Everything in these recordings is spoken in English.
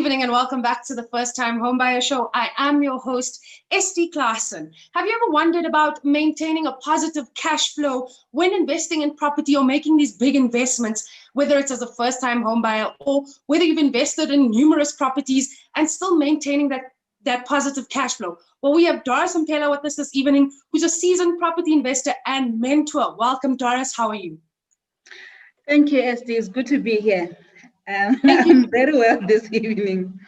evening and welcome back to the First Time Homebuyer Show. I am your host, Esti Klaassen. Have you ever wondered about maintaining a positive cash flow when investing in property or making these big investments, whether it's as a first-time homebuyer or whether you've invested in numerous properties and still maintaining that positive cash flow? Well, we have Doris Mpela with us this evening, who's a seasoned property investor and mentor. Welcome, Doris. How are you? Thank you, Esti. It's good to be here. I'm very well this evening.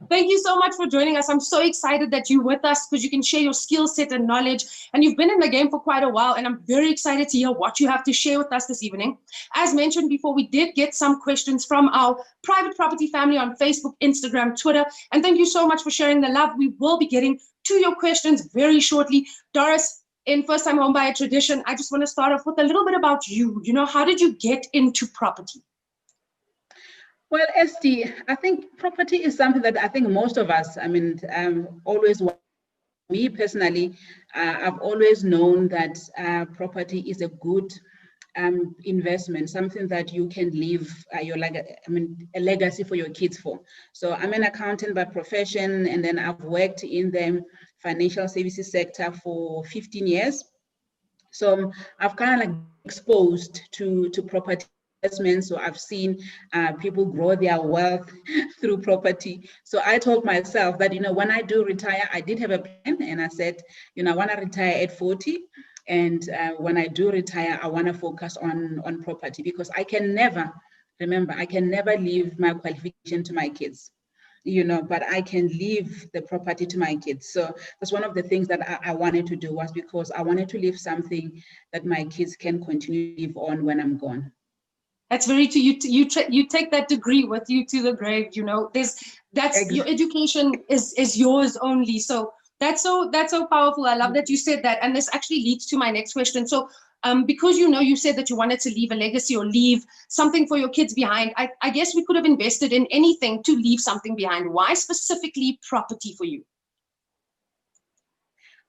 Thank you so much for joining us. I'm so excited that you're with us because you can share your skill set and knowledge. And you've been in the game for quite a while, and I'm very excited to hear what you have to share with us this evening. As mentioned before, we did get some questions from our private property family on Facebook, Instagram, Twitter. And thank you so much for sharing the love. We will be getting to your questions very shortly. Doris, in First Time Homebuyer tradition, I just want to start off with a little bit about you. How did you get into property? Well, Esti, I think property is something that I think most of us, always want. Me personally, I've always known that property is a good investment, something that you can leave a legacy for your kids for. So I'm an accountant by profession, and then I've worked in the financial services sector for 15 years. So I've kind of exposed to property. So I've seen people grow their wealth through property. So I told myself that, when I do retire, I did have a plan, and I said, I want to retire at 40. And when I do retire, I want to focus on property, because I can never leave my qualification to my kids, but I can leave the property to my kids. So that's one of the things that I wanted to do, was because I wanted to leave something that my kids can continue to live on when I'm gone. That's very true. You take that degree with you to the grave. Your education is yours only. So that's so powerful. I love that you said that, and this actually leads to my next question. So, because you said that you wanted to leave a legacy or leave something for your kids behind. I guess we could have invested in anything to leave something behind. Why specifically property for you?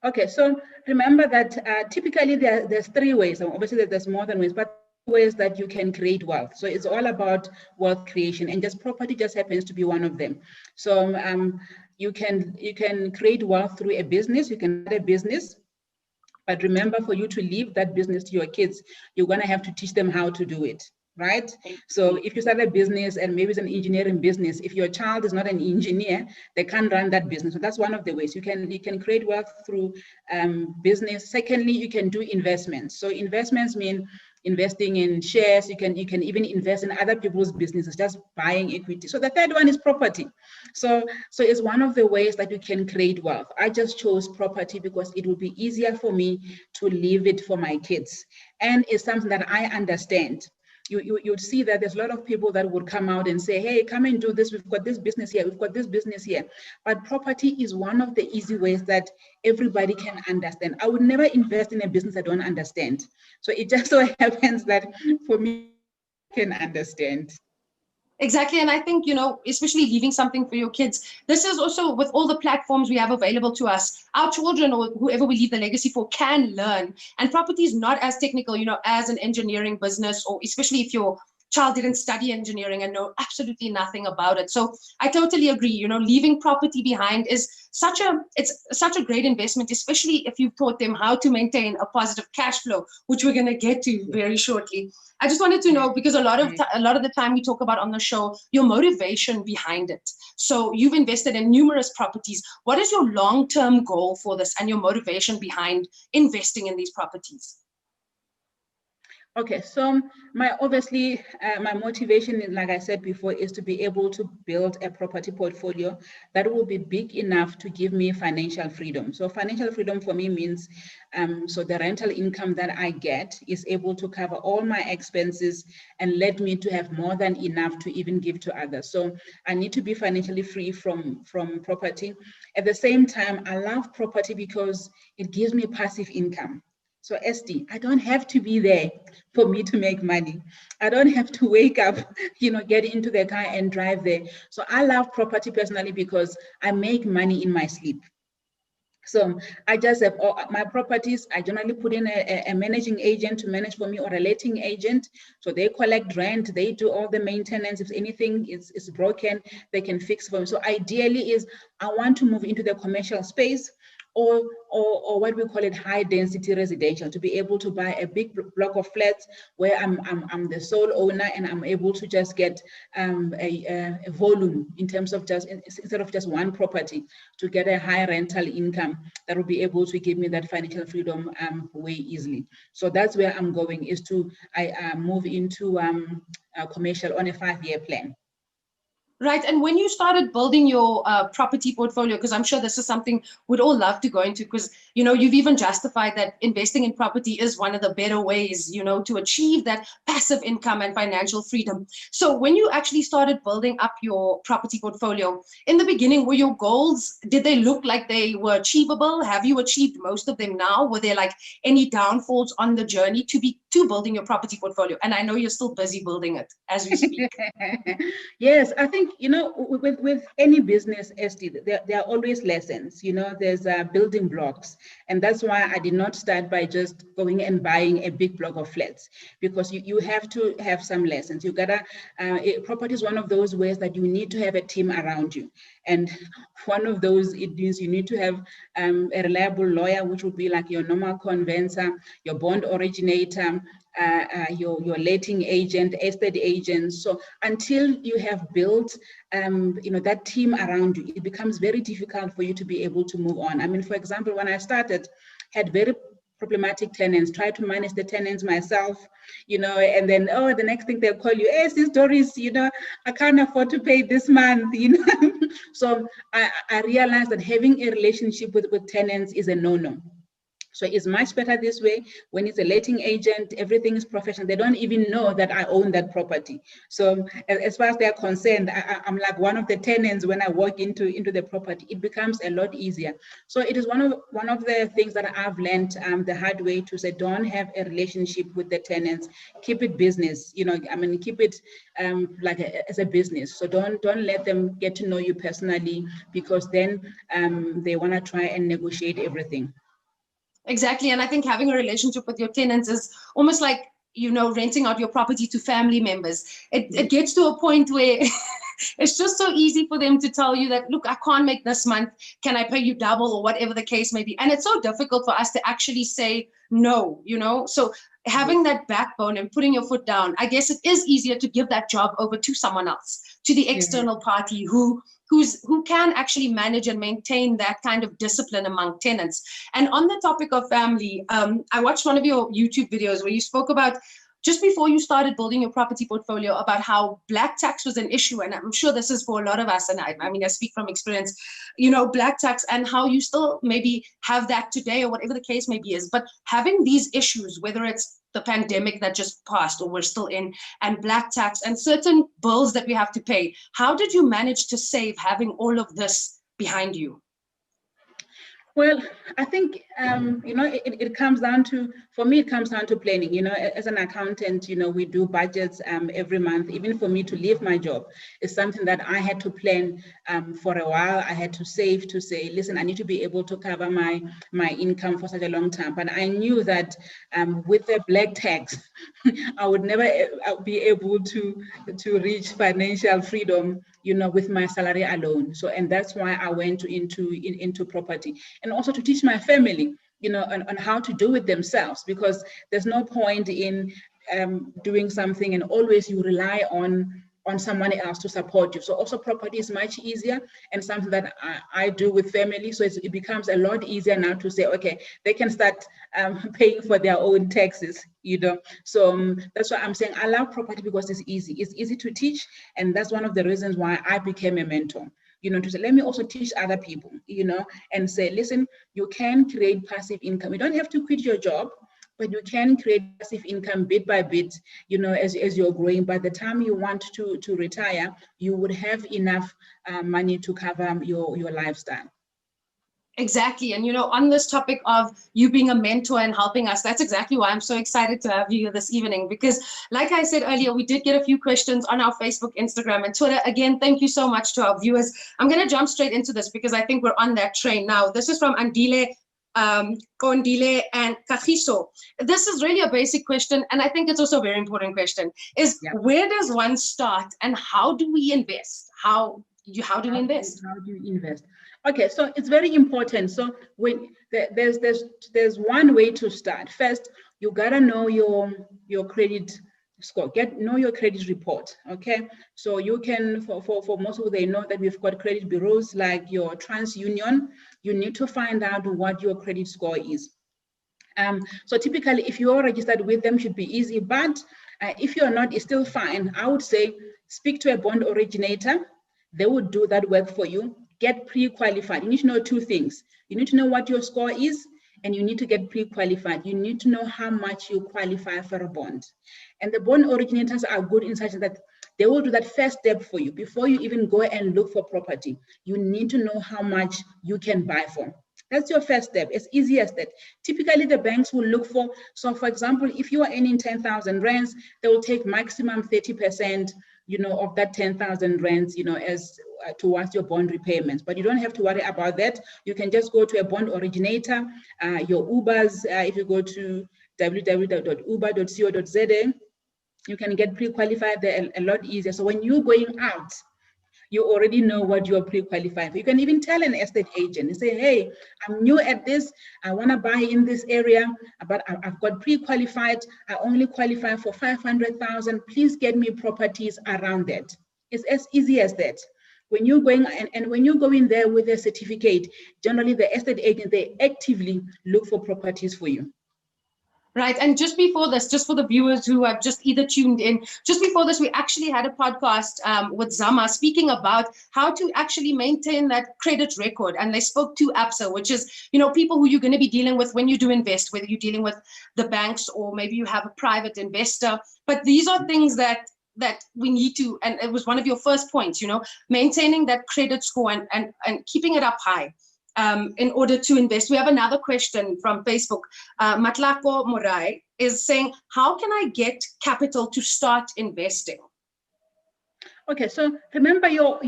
Okay, so remember that typically there's three ways. Obviously, there's more than ways, but ways that you can create wealth. So it's all about wealth creation, and just property just happens to be one of them. So you can create wealth through a business. You can start a business, but remember, for you to leave that business to your kids, you're going to have to teach them how to do it, right? So if you start a business, and maybe it's an engineering business, if your child is not an engineer, they can't run that business. So that's one of the ways you can create wealth through business. Secondly, you can do investments. So investments mean investing in shares. You can even invest in other people's businesses, just buying equity. So the third one is property. So it's one of the ways that you can create wealth. I just chose property because it would be easier for me to leave it for my kids, and it's something that I understand. You'd see that there's a lot of people that would come out and say, hey, come and do this. We've got this business here. We've got this business here. But property is one of the easy ways that everybody can understand. I would never invest in a business I don't understand. So it just so happens that for me, I can understand. Exactly. And I think, especially leaving something for your kids, this is also with all the platforms we have available to us, our children or whoever we leave the legacy for can learn. And property is not as technical, as an engineering business, or especially if your child didn't study engineering and know absolutely nothing about it. So I totally agree. Leaving property behind is such a great investment, especially if you've taught them how to maintain a positive cash flow, which we're going to get to very shortly. I just wanted to know, because a lot of the time we talk about on the show, your motivation behind it. So you've invested in numerous properties. What is your long-term goal for this and your motivation behind investing in these properties? Okay, so my motivation, like I said before, is to be able to build a property portfolio that will be big enough to give me financial freedom. So financial freedom for me means, so the rental income that I get is able to cover all my expenses and let me to have more than enough to even give to others. So I need to be financially free from property. At the same time, I love property because it gives me passive income. So Esti, I don't have to be there for me to make money. I don't have to wake up, get into the car and drive there. So I love property personally because I make money in my sleep. So I just have all my properties. I generally put in a managing agent to manage for me, or a letting agent. So they collect rent, they do all the maintenance. If anything is broken, they can fix for me. So ideally is I want to move into the commercial space, or what we call it high density residential, to be able to buy a big block of flats where I'm the sole owner, and I'm able to just get a volume in terms of just, instead of just one property, to get a high rental income that will be able to give me that financial freedom way easily. So that's where I'm going, is to move into commercial on a 5-year plan. Right. And when you started building your property portfolio, because I'm sure this is something we'd all love to go into, because, you know, you've even justified that investing in property is one of the better ways, you know, to achieve that passive income and financial freedom. So when you actually started building up your property portfolio, in the beginning, were your goals, did they look like they were achievable? Have you achieved most of them now? Were there like any downfalls on the journey to building your property portfolio? And I know you're still busy building it as we speak. Yes, I think, you know, with any business, Esti, there are always lessons. You know, there's building blocks. And that's why I did not start by just going and buying a big block of flats, because you have to have some lessons. You gotta, property is one of those ways that you need to have a team around you. And one of those, it means you need to have a reliable lawyer, which would be like your normal conveyancer, your bond originator, your letting agent, estate agent. So until you have built you know, that team around you, it becomes very difficult for you to be able to move on. I mean, for example, when I started, had very problematic tenants, try to manage the tenants myself, you know, and then, oh, the next thing they'll call you, hey, sis Doris, you know, I can't afford to pay this month, you know. So I realized that having a relationship with tenants is a no-no. So it's much better this way. When it's a letting agent, everything is professional. They don't even know that I own that property. So as far as they're concerned, I'm like one of the tenants when I walk into the property. It becomes a lot easier. So it is one of the things that I've learned the hard way, to say, don't have a relationship with the tenants. Keep it business. You know, I mean, keep it like as a business. So don't let them get to know you personally, because then they want to try and negotiate everything. Exactly. And I think having a relationship with your tenants is almost like, you know, renting out your property to family members. It gets to a point where it's just so easy for them to tell you that, look, I can't make this month. Can I pay you double, or whatever the case may be? And it's so difficult for us to actually say no, you know? So having that backbone and putting your foot down, I guess it is easier to give that job over to someone else, to the external party who can actually manage and maintain that kind of discipline among tenants. And on the topic of family, I watched one of your YouTube videos where you spoke about, just before you started building your property portfolio, about how black tax was an issue. And I'm sure this is for a lot of us, and I mean, I speak from experience, you know, black tax, and how you still maybe have that today, or whatever the case may be is. But having these issues, whether it's the pandemic that just passed or we're still in, and black tax and certain bills that we have to pay, how did you manage to save having all of this behind you? Well, I think, you know, it comes down to, for me, it comes down to planning. You know, as an accountant, you know, we do budgets every month. Even for me to leave my job is something that I had to plan for a while. I had to save, to say, listen, I need to be able to cover my income for such a long time. But I knew that with the black tax, I would never be able to reach financial freedom, you know, with my salary alone. So, and that's why I went into property, and also to teach my family, you know, on how to do it themselves, because there's no point in doing something and always you rely on someone else to support you. So also property is much easier, and something that I do with family. So it becomes a lot easier now to say, okay, they can start paying for their own taxes, you know. So that's why I'm saying I love property, because it's easy. It's easy to teach. And that's one of the reasons why I became a mentor, you know, to say, let me also teach other people, you know, and say, listen, you can create passive income. You don't have to quit your job, but you can create passive income bit by bit, you know, as you're growing. By the time you want to retire, you would have enough money to cover your lifestyle. Exactly. And, on this topic of you being a mentor and helping us, that's exactly why I'm so excited to have you here this evening. Because like I said earlier, we did get a few questions on our Facebook, Instagram, and Twitter. Again, thank you so much to our viewers. I'm going to jump straight into this because I think we're on that train now. This is from Andile, Kondile, and Kagiso. This is really a basic question, and I think it's also a very important question, is where does one start and how do we invest? How do we invest? How do you invest? Okay, so it's very important. So when there's one way to start. First, you gotta know your credit score. Know your credit report. Okay, so you can for most people, they know that we've got credit bureaus like your TransUnion. You need to find out what your credit score is. So typically, if you're registered with them, should be easy. But if you're not, it's still fine. I would say speak to a bond originator. They would do that work for you. Get pre-qualified. You need to know two things. You need to know what your score is, and you need to get pre-qualified. You need to know how much you qualify for a bond. And the bond originators are good in such that they will do that first step for you. Before you even go and look for property, you need to know how much you can buy for. That's your first step. As easy as that. Typically, the banks will look for, so for example, if you are earning 10,000 rands, they will take maximum 30%, of that 10,000 rands, as towards your bond repayments. But you don't have to worry about that. You can just go to a bond originator, your Ubers, if you go to www.uber.co.za, you can get pre-qualified there a lot easier. So when you're going out, you already know what you're pre-qualified for. You can even tell an estate agent and say, hey, I'm new at this. I want to buy in this area, but I've got pre-qualified. I only qualify for 500,000. Please get me properties around that. It's as easy as that. When you're going and when you go in there with a certificate, generally the estate agent, they actively look for properties for you. Right. And just before this, just for the viewers who have just either tuned in, just before this, we actually had a podcast with Zama speaking about how to actually maintain that credit record. And they spoke to ABSA, which is, people who you're going to be dealing with when you do invest, whether you're dealing with the banks or maybe you have a private investor. But these are things that we need to, and it was one of your first points, maintaining that credit score and keeping it up high. In order to invest. We have another question from Facebook. Matlako Morai is saying, how can I get capital to start investing? Okay, so remember your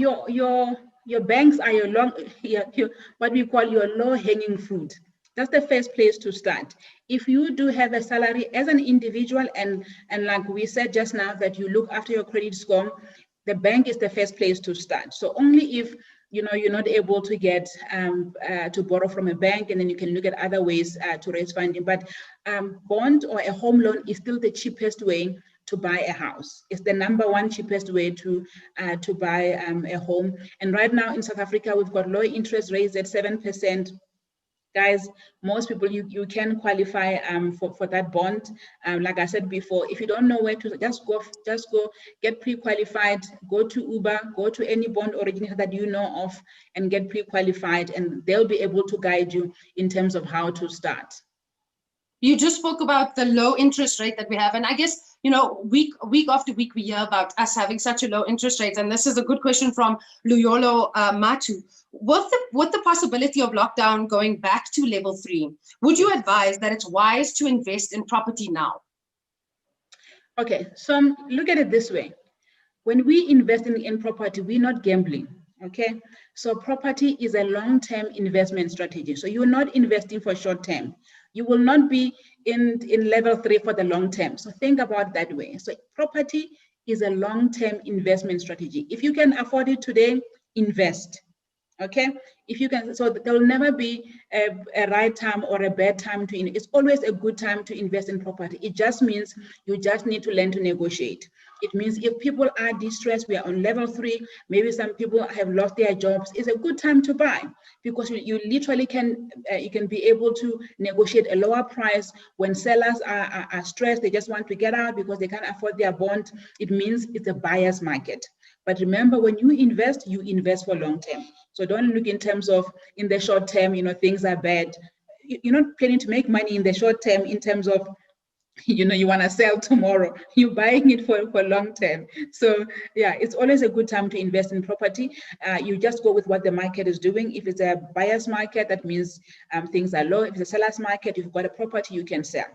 banks are what we call your low-hanging fruit. That's the first place to start. If you do have a salary as an individual, and like we said just now, that you look after your credit score, the bank is the first place to start. So only if you're not able to get to borrow from a bank, and then you can look at other ways to raise funding. But bond or a home loan is still the cheapest way to buy a house. It's the #1 cheapest way to buy a home. And right now in South Africa, we've got low interest rates at 7%. Guys, most people, you can qualify for that bond. Like I said before, if you don't know where to, just go get pre-qualified, go to Uber, go to any bond originator that you know of and get pre-qualified, and they'll be able to guide you in terms of how to start. You just spoke about the low interest rate that we have. And I guess, week after week, we hear about us having such a low interest rate. And this is a good question from Luyolo Matu. With the possibility of lockdown going back to level 3, would you advise that it's wise to invest in property now? Okay, so look at it this way. When we invest in property, we're not gambling, okay? So property is a long-term investment strategy. So you're not investing for short-term. You will not be in level 3 for the long term. So think about that way. So property is a long-term investment strategy. If you can afford it today, invest. Okay, if you can, so there will never be a right time or a bad time to invest. It's always a good time to invest in property. It just means you just need to learn to negotiate. It means if people are distressed, we are on level 3, maybe some people have lost their jobs, it's a good time to buy, because you literally can you can be able to negotiate a lower price. When sellers are stressed, they just want to get out because they can't afford their bond. It means it's a buyer's market. But remember, when you invest for long term. So don't look in terms of in the short term, things are bad. You're not planning to make money in the short term in terms of you want to sell tomorrow. You're buying it for long term. So yeah, it's always a good time to invest in property. You just go with what the market is doing. If it's a buyer's market, that means things are low. If it's a seller's market, if you've got a property, you can sell.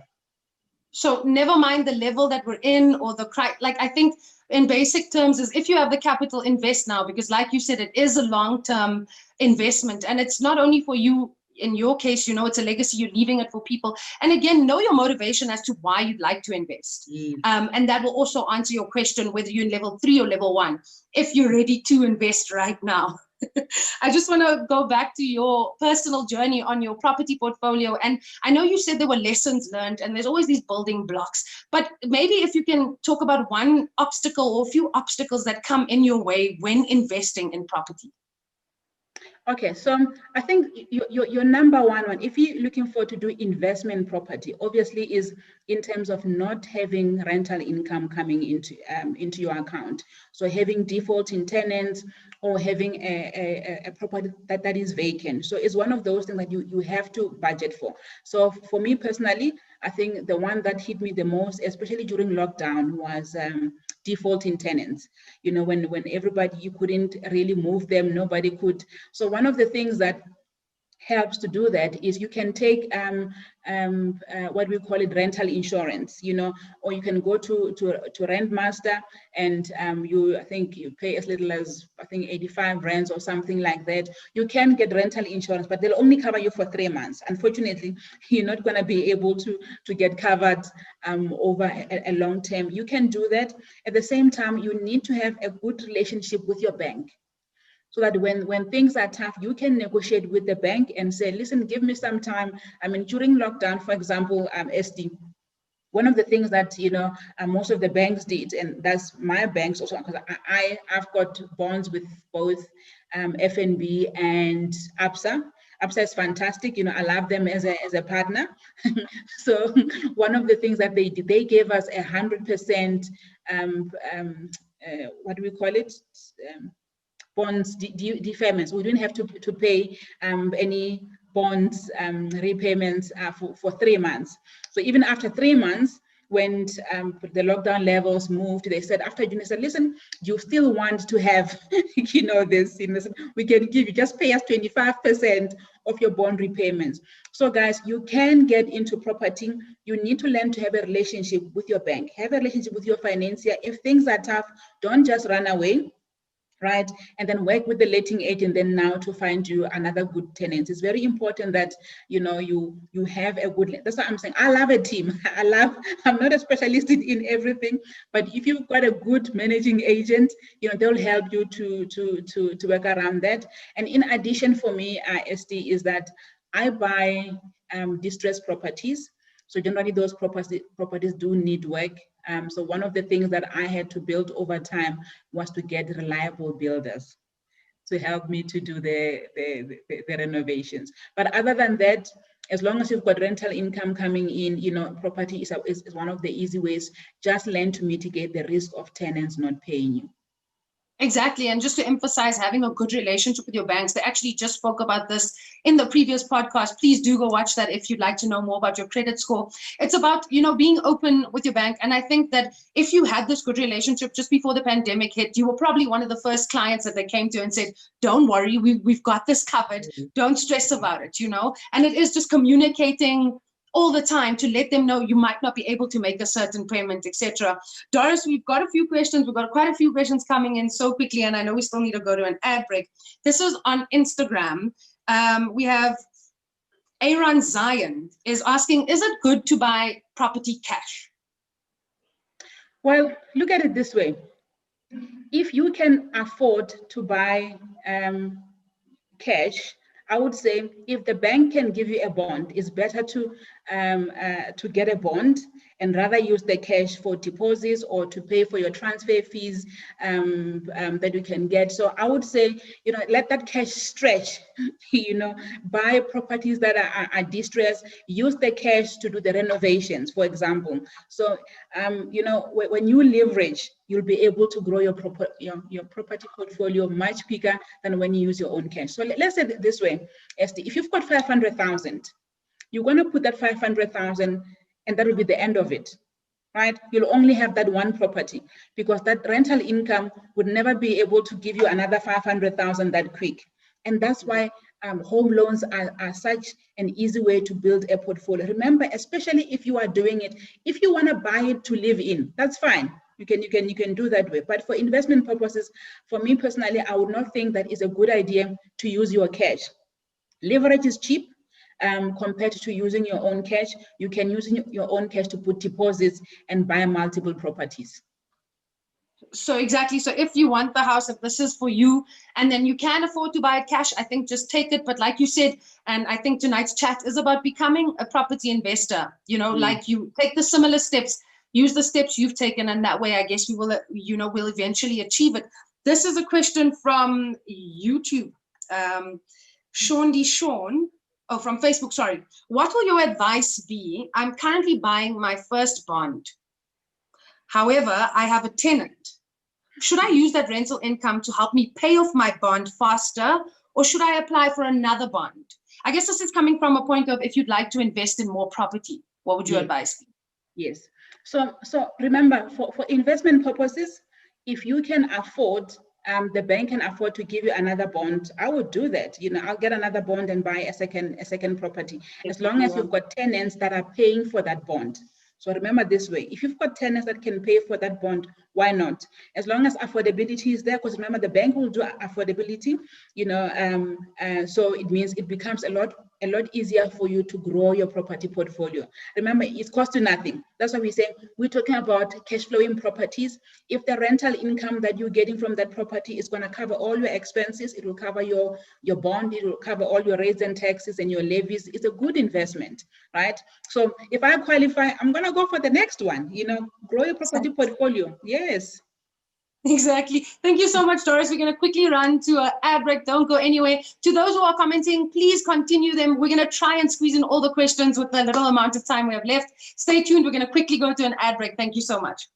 So never mind the level that we're in or like, I think in basic terms is if you have the capital, invest now, because like you said, it is a long-term investment, and it's not only for you. In your case, it's a legacy, you're leaving it for people. And again, know your motivation as to why you'd like to invest. And that will also answer your question, whether you're in level 3 or level 1, if you're ready to invest right now. I just want to go back to your personal journey on your property portfolio. And I know you said there were lessons learned, and there's always these building blocks, but maybe if you can talk about one obstacle or a few obstacles that come in your way when investing in property. Okay, so I think your number one, if you're looking for to do investment in property, obviously is in terms of not having rental income coming into your account. So having defaulting tenants or having a property that is vacant. So it's one of those things that you have to budget for. So for me personally, I think the one that hit me the most, especially during lockdown, was defaulting tenants. When everybody, you couldn't really move them, nobody could. So one of the things that helps to do that is you can take what we call it rental insurance, or you can go to Rentmaster and I think you pay as little as 85 rands or something like that. You can get rental insurance, but they'll only cover you for 3 months. Unfortunately, you're not going to be able to get covered over a long term. You can do that. At the same time, you need to have a good relationship with your bank, so that when things are tough, you can negotiate with the bank and say, listen, give me some time. I mean, during lockdown, for example, SD, one of the things that, most of the banks did, and that's my banks also, because I've got bonds with both FNB and ABSA. ABSA is fantastic. I love them as a partner. So one of the things that they did, they gave us 100%, what do we call it? Bonds deferments. We didn't have to pay any bonds repayments for 3 months. So even after 3 months, when the lockdown levels moved, they said, after June, they said, listen, you still want to have, this, we can give you, just pay us 25% of your bond repayments. So guys, you can get into property. You need to learn to have a relationship with your bank, have a relationship with your financier. If things are tough, don't just run away. Right, and then work with the letting agent then now to find you another good tenant. It's very important that you have a good. That's what I'm saying. I love a team. I'm not a specialist in everything, but if you've got a good managing agent, they'll help you to work around that. And in addition, for me, SD is that I buy distressed properties. So generally, those properties do need work. So one of the things that I had to build over time was to get reliable builders to help me to do the renovations. But other than that, as long as you've got rental income coming in, property is one of the easy ways. Just learn to mitigate the risk of tenants not paying you. Exactly. And just to emphasize, having a good relationship with your banks. They actually just spoke about this in the previous podcast. Please do go watch that if you'd like to know more about your credit score. It's about, being open with your bank. And I think that if you had this good relationship just before the pandemic hit, you were probably one of the first clients that they came to and said, don't worry, we've got this covered. Don't stress about it, And it is just communicating all the time to let them know you might not be able to make a certain payment, etc. Doris, we've got a few questions. We've got quite a few questions coming in so quickly, and I know we still need to go to an ad break. This is on Instagram. We have Aaron Zion is asking, is it good to buy property cash? Well, look at it this way. If you can afford to buy cash, I would say if the bank can give you a bond, it's better to get a bond and rather use the cash for deposits or to pay for your transfer fees that you can get. So I would say, let that cash stretch, buy properties that are distressed, use the cash to do the renovations, for example. So, when you leverage, you'll be able to grow your property portfolio much bigger than when you use your own cash. So let's say it this way, Esther, if you've got 500,000, you're going to put that 500,000 and that will be the end of it, right? You'll only have that one property, because that rental income would never be able to give you another 500,000 that quick. And that's why home loans are such an easy way to build a portfolio. Remember, especially if you are doing it, if you want to buy it to live in, that's fine. You can do that way. But for investment purposes, for me personally, I would not think that is a good idea to use your cash. Leverage is cheap compared to using your own cash. You can use your own cash to put deposits and buy multiple properties. So exactly. So if you want the house, if this is for you, and then you can afford to buy it cash, I think just take it. But like you said, and I think tonight's chat is about becoming a property investor, you know, like you take the similar steps, use the steps you've taken, and that way I guess you will, you know, will eventually achieve it. This is a question from YouTube. Sean, oh, from Facebook, sorry. What will your advice be? I'm currently buying my first bond. However, I have a tenant. Should I use that rental income to help me pay off my bond faster, or should I apply for another bond? I guess this is coming from a point of if you'd like to invest in more property, what would your advice be? Yes. So remember, for investment purposes, if you can afford, the bank can afford to give you another bond, I would do that. You know, I'll get another bond and buy a second property, as long as you've got tenants that are paying for that bond. So remember this way, if you've got tenants that can pay for that bond, why not? As long as affordability is there, because remember the bank will do affordability, you know, so it means it becomes a lot easier for you to grow your property portfolio. Remember, it costs you nothing. That's why we say we're talking about cash flowing properties. If the rental income that you're getting from that property is going to cover all your expenses, it will cover your bond, it will cover all your rates and taxes and your levies. It's a good investment, right? So if I qualify, I'm going to go for the next one, you know, grow your property portfolio. Yes. Exactly. Thank you so much, Doris. We're going to quickly run to an ad break. Don't go anywhere. To those who are commenting, please continue them. We're going to try and squeeze in all the questions with the little amount of time we have left. Stay tuned. We're going to quickly go to an ad break. Thank you so much.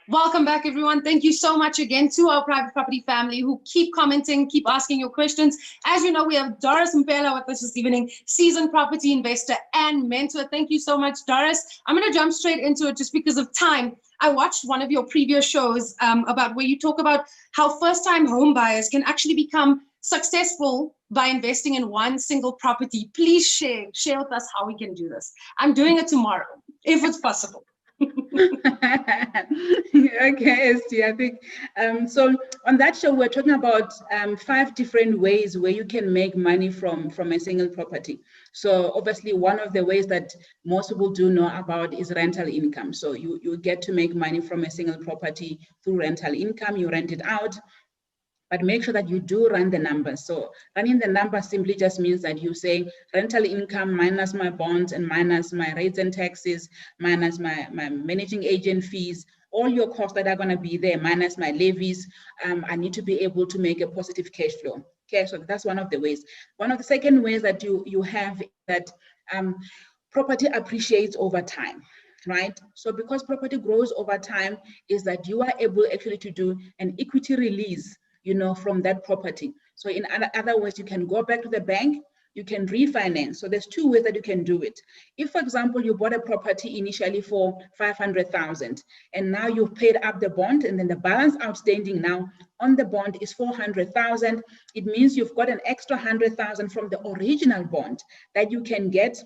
Welcome back, everyone. Thank you so much again to our private property family who keep commenting, keep asking your questions. As you know, we have Doris Mpela with us this evening, seasoned property investor and mentor. Thank you so much, Doris. I'm going to jump straight into it just because of time. I watched one of your previous shows about where you talk about how first-time home buyers can actually become successful by investing in one single property. Please share with us how we can do this. I'm doing it tomorrow, if it's possible. Okay, Esti, I think so on that show we're talking about 5 different ways where you can make money from a single property. So obviously one of the ways that most people do know about is rental income. So you get to make money from a single property through rental income. You rent it out, but make sure that you do run the numbers. So running the numbers simply just means that you say rental income minus my bonds and minus my rates and taxes, minus my managing agent fees, all your costs that are going to be there, minus my levies. I need to be able to make a positive cash flow. Okay, so that's one of the ways. One of the second ways that you have that property appreciates over time, right? So because property grows over time is that you are able actually to do an equity release, you know, from that property. So in other words, you can go back to the bank, you can refinance. So there's two ways that you can do it. If, for example, you bought a property initially for 500,000 and now you've paid up the bond, and then the balance outstanding now on the bond is 400,000, it means you've got an extra 100,000 from the original bond that you can get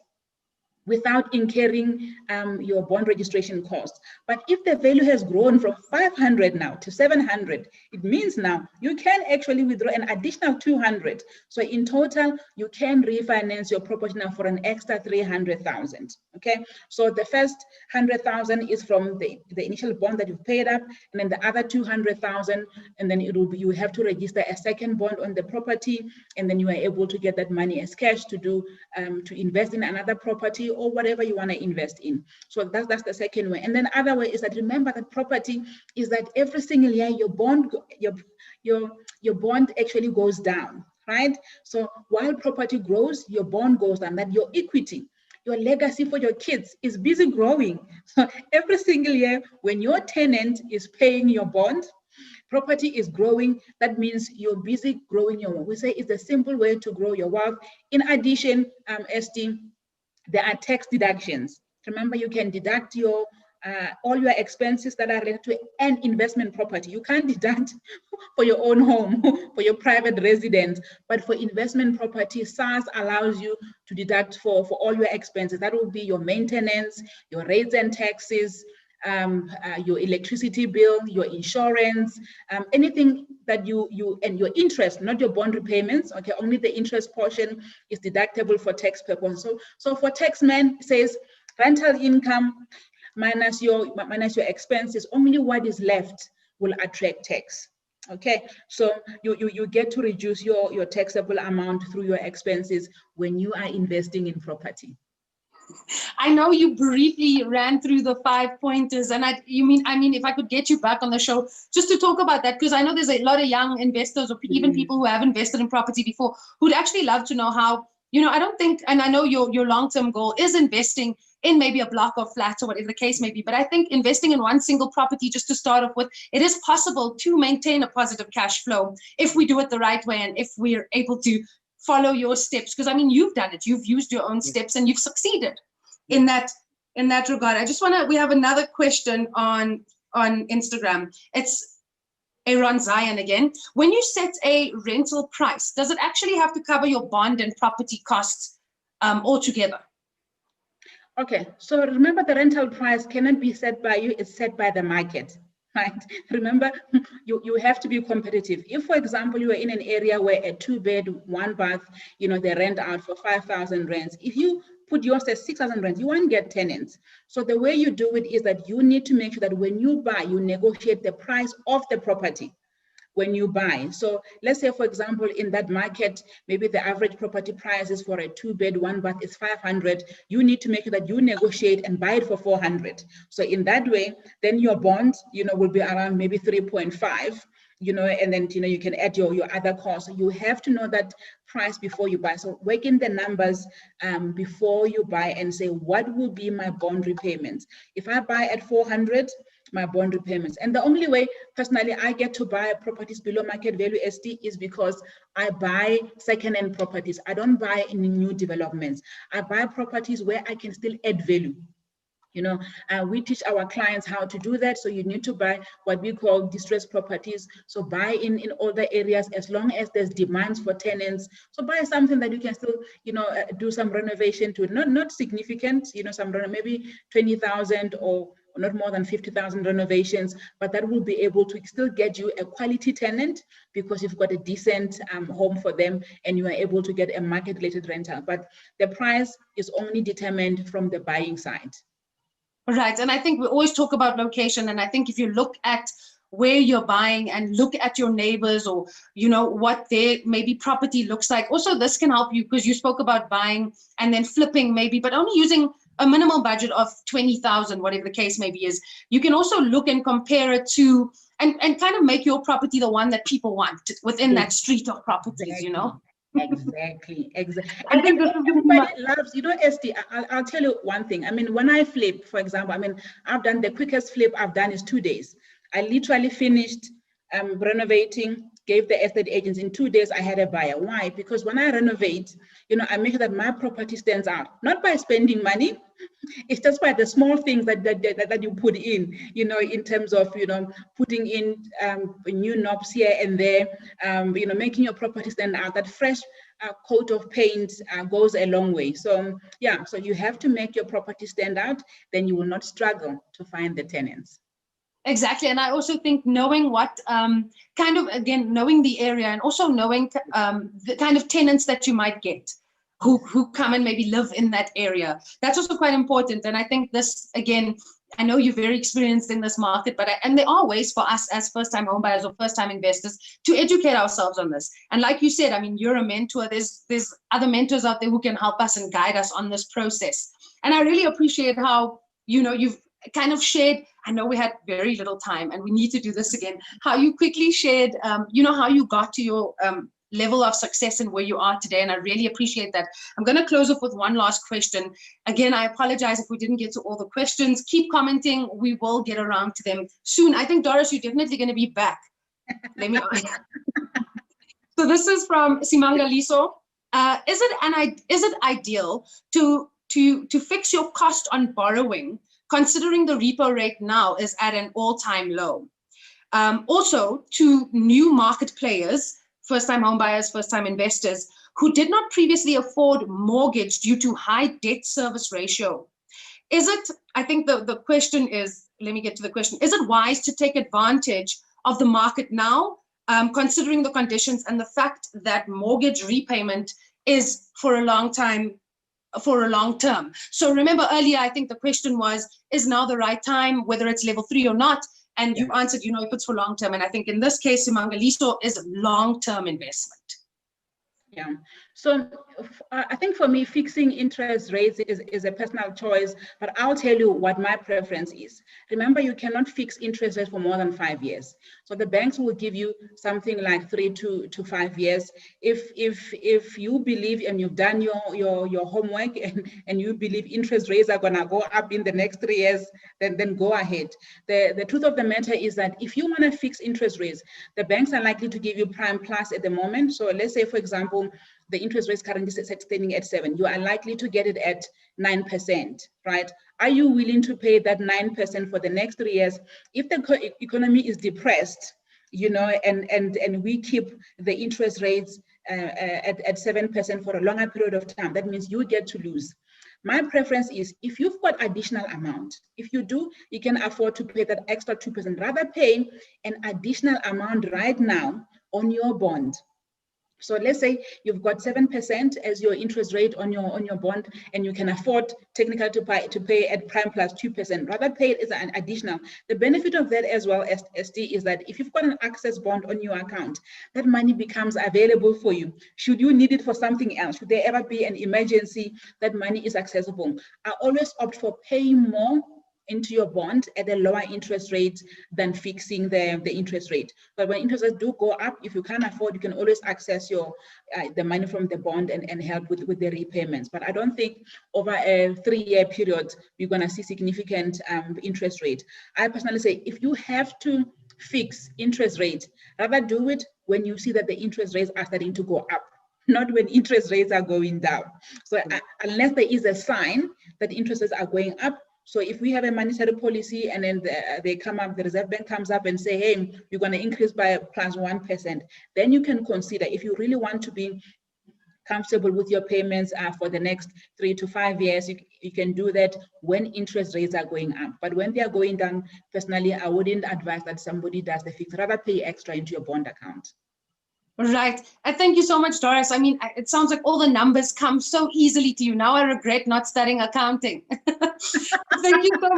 without incurring your bond registration cost. But if the value has grown from 500 now to 700, it means now you can actually withdraw an additional 200. So in total, you can refinance your property now for an extra 300,000. Okay, so the first 100,000 is from the initial bond that you've paid up, and then the other 200,000, and then it will be, you have to register a second bond on the property, and then you are able to get that money as cash to do to invest in another property or whatever you want to invest in. So that's the second way. And then other way is that, remember that property is that every single year your bond actually goes down, right? So while property grows, your bond goes down, that your equity, your legacy for your kids is busy growing. So every single year when your tenant is paying your bond, property is growing. That means you're busy growing your wealth. We say it's a simple way to grow your wealth. In addition, ST, there are tax deductions. Remember, you can deduct your all your expenses that are related to an investment property. You can't deduct for your own home, for your private residence, but for investment property, SARS allows you to deduct for all your expenses. That will be your maintenance, your rates and taxes, your electricity bill, your insurance, anything that and your interest, not your bond repayments. Okay, only the interest portion is deductible for tax purposes. So for taxman, it says rental income minus your expenses, only what is left will attract tax. Okay, so you get to reduce your taxable amount through your expenses when you are investing in property. I know you briefly ran through the 5 pointers, and I mean, if I could get you back on the show just to talk about that, because I know there's a lot of young investors or even people who have invested in property before who'd actually love to know how, I don't think, and I know your long-term goal is investing in maybe a block of flats or whatever the case may be, but I think investing in one single property just to start off with, it is possible to maintain a positive cash flow if we do it the right way and if we're able to follow your steps, because I mean, you've done it, you've used your own steps and you've succeeded in that regard. We have another question on Instagram. It's Aaron Zion again. When you set a rental price, does it actually have to cover your bond and property costs altogether? Okay, so remember, the rental price cannot be set by you, it's set by the market. Right. Remember, you have to be competitive. If, for example, you are in an area where a 2-bed, 1-bath, they rent out for 5,000 rands. If you put yours at 6,000 rands, you won't get tenants. So the way you do it is that you need to make sure that when you buy, you negotiate the price of the property when you buy. So let's say, for example, in that market, maybe the average property price is for a 2-bed, 1-bath is 500. You need to make sure that you negotiate and buy it for 400. So in that way, then your bond, will be around maybe 3.5, and then, you can add your other costs. You have to know that price before you buy. So work in the numbers before you buy and say, what will be my bond repayments? If I buy at 400, my bond repayments. And the only way, personally, I get to buy properties below market value, ST, is because I buy second-hand properties. I don't buy in new developments. I buy properties where I can still add value. We teach our clients how to do that. So you need to buy what we call distressed properties. So buy in older areas as long as there's demands for tenants. So buy something that you can still, do some renovation to, not significant, maybe 20,000 or not more than 50,000 renovations, but that will be able to still get you a quality tenant because you've got a decent home for them and you are able to get a market-related rental. But the price is only determined from the buying side. Right, and I think we always talk about location, and I think if you look at where you're buying and look at your neighbors or, what their maybe property looks like, also this can help you because you spoke about buying and then flipping maybe, but only using a minimal budget of 20,000, whatever the case maybe is. You can also look and compare it to, and kind of make your property the one that people want within that street of properties, Exactly. I think everybody loves, ST, I'll tell you one thing. I mean, when I flip, for example, I've done the quickest flip I've done is 2 days. I literally finished renovating, gave the estate agents in 2 days, I had a buyer. Why? Because when I renovate, I make sure that my property stands out, not by spending money. It's just by the small things that you put in terms of, putting in new knobs here and there, making your property stand out. That fresh coat of paint goes a long way. So yeah, so you have to make your property stand out, then you will not struggle to find the tenants. Exactly. And I also think knowing what knowing the area, and also knowing the kind of tenants that you might get who come and maybe live in that area. That's also quite important. And I think this, again, I know you're very experienced in this market, and there are ways for us as first-time homebuyers or first-time investors to educate ourselves on this. And like you said, I mean, you're a mentor. There's other mentors out there who can help us and guide us on this process. And I really appreciate how, you've kind of shared, I know we had very little time and we need to do this again, how you quickly shared, how you got to your level of success and where you are today. And I really appreciate that. I'm going to close off with one last question. Again, I apologize if we didn't get to all the questions. Keep commenting. We will get around to them soon. I think, Doris, you're definitely going to be back. Let me So this is from Simanga Liso. Is it ideal to fix your cost on borrowing, considering the repo rate now is at an all-time low? Also, to new market players, first-time homebuyers, first-time investors, who did not previously afford mortgage due to high debt service ratio. I think the question is, let me get to the question, is it wise to take advantage of the market now, considering the conditions and the fact that mortgage repayment is for a long time, for a long term? So remember earlier, I think the question was, is now the right time, whether it's level 3 or not? And you answered, if it's for long term. And I think in this case, Simangaliso is long-term investment. Yeah. So I think for me, fixing interest rates is a personal choice, but I'll tell you what my preference is. Remember, you cannot fix interest rates for more than 5 years. So the banks will give you something like 3 to 5 years. If you believe and you've done your homework and you believe interest rates are gonna go up in the next 3 years, then go ahead. The truth of the matter is that if you wanna fix interest rates, the banks are likely to give you prime plus at the moment. So let's say, for example, the interest rates currently standing at 7, you are likely to get it at 9%, right? Are you willing to pay that 9% for the next 3 years? If the economy is depressed, and we keep the interest rates at 7% for a longer period of time, that means you get to lose. My preference is, if you've got additional amount, if you can afford to pay that extra 2%, rather pay an additional amount right now on your bond. So let's say you've got 7% as your interest rate on your bond, and you can afford technically to pay at prime plus 2%. Rather pay it as an additional. The benefit of that as well as SD is that if you've got an access bond on your account, that money becomes available for you. Should you need it for something else, should there ever be an emergency, that money is accessible. I always opt for paying more into your bond at a lower interest rate than fixing the interest rate. But when interest rates do go up, if you can't afford, you can always access the money from the bond and help with the repayments. But I don't think over a 3-year period, you're gonna see significant interest rate. I personally say, if you have to fix interest rate, rather do it when you see that the interest rates are starting to go up, not when interest rates are going down. So unless there is a sign that interest rates are going up. So if we have a monetary policy and then the Reserve Bank comes up and say, hey, you're going to increase by plus 1%, then you can consider, if you really want to be comfortable with your payments for the next 3 to 5 years, you can do that when interest rates are going up. But when they are going down, personally, I wouldn't advise that somebody does the fix. Rather pay extra into your bond account. Right. Thank you so much, Doris. I mean, it sounds like all the numbers come so easily to you. Now I regret not studying accounting. Thank you so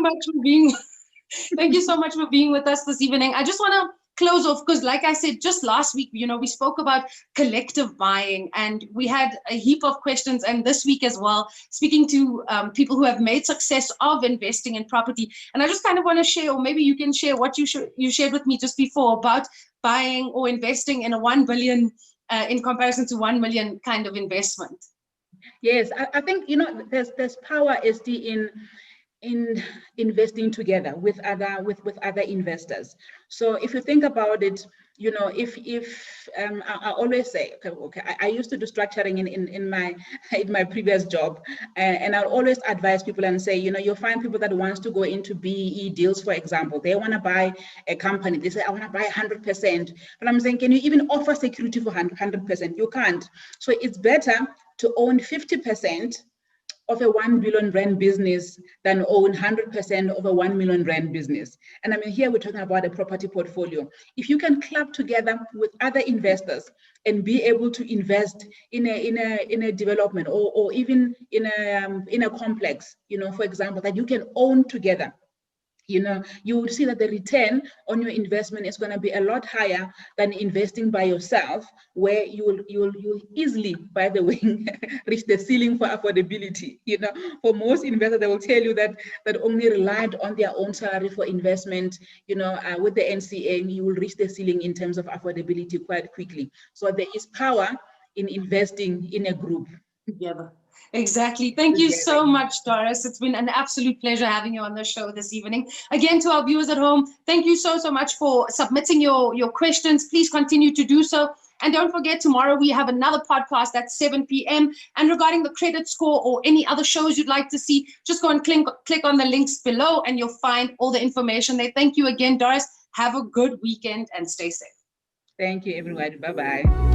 much for being with us this evening. I just want to close off because, like I said, just last week, we spoke about collective buying and we had a heap of questions, and this week as well, speaking to people who have made success of investing in property. And I just kind of want to share, or maybe you can share what you shared with me just before about buying or investing in a 1 billion in comparison to 1 million kind of investment. Yes, I think, there's power, SD, in investing together with other investors. So if you think about it, you know, if I always say, okay, I used to do structuring in my previous job, and I'll always advise people and say, you know, you'll find people that wants to go into BEE deals, for example. They want to buy a company. They say, I want to buy 100%. But I'm saying, can you even offer security for 100%? You can't. So it's better to own 50% of a 1 billion rand business than own 100% of a 1 million rand business. And I mean, here we're talking about a property portfolio. If you can club together with other investors and be able to invest in a development or even in a complex, you know, for example, that you can own together, you know, you will see that the return on your investment is going to be a lot higher than investing by yourself, where you'll easily, by the way, reach the ceiling for affordability. You know, for most investors, they will tell you that only relied on their own salary for investment, you know, with the NCA, you will reach the ceiling in terms of affordability quite quickly. So there is power in investing in a group. Together. Exactly. Thank you so much, Doris. It's been an absolute pleasure having you on the show this evening. Again, to our viewers at home, thank you so much for submitting your questions. Please continue to do so. And don't forget, tomorrow we have another podcast at 7 p.m. And regarding the credit score or any other shows you'd like to see, just go and click on the links below and you'll find all the information there. Thank you again, Doris. Have a good weekend and stay safe. Thank you, everybody. Bye-bye.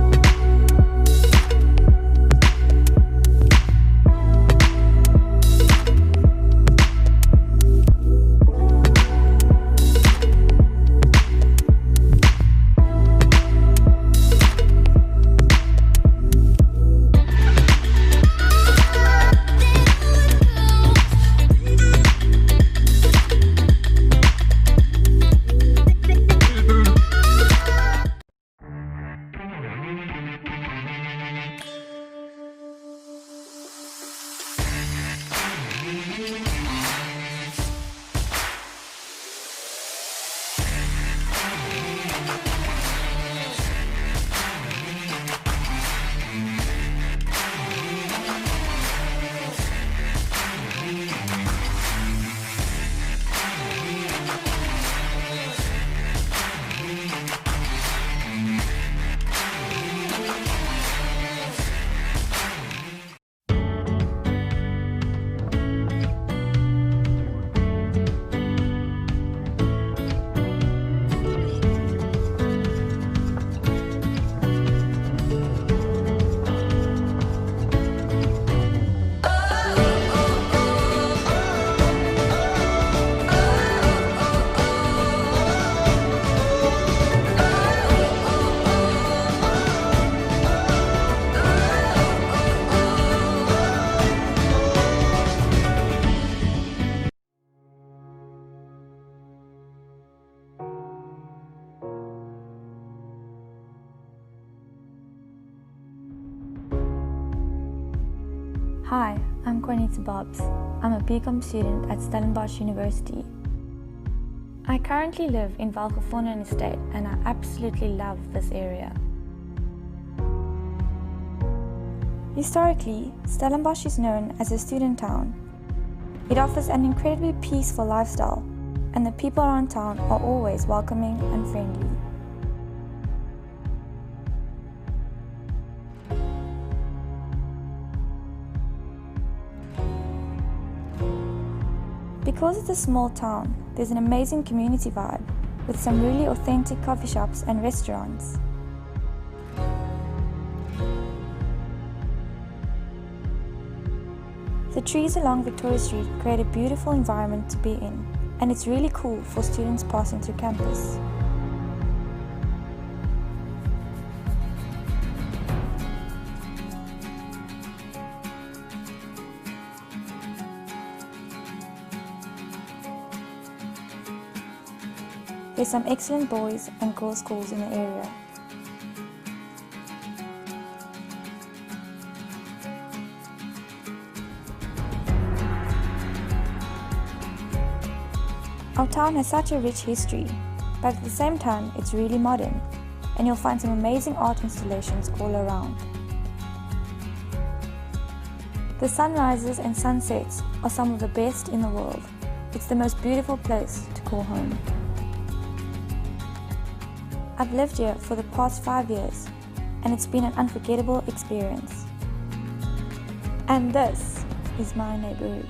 Hi, I'm Cornita Bobs. I'm a BCom student at Stellenbosch University. I currently live in Valkefontein Estate and I absolutely love this area. Historically, Stellenbosch is known as a student town. It offers an incredibly peaceful lifestyle and the people around town are always welcoming and friendly. Because it's a small town, there's an amazing community vibe with some really authentic coffee shops and restaurants. The trees along Victoria Street create a beautiful environment to be in, and it's really cool for students passing through campus. There's some excellent boys and girls schools in the area. Our town has such a rich history, but at the same time it's really modern, and you'll find some amazing art installations all around. The sunrises and sunsets are some of the best in the world. It's the most beautiful place to call home. I've lived here for the past 5 years, and it's been an unforgettable experience. And this is my neighborhood.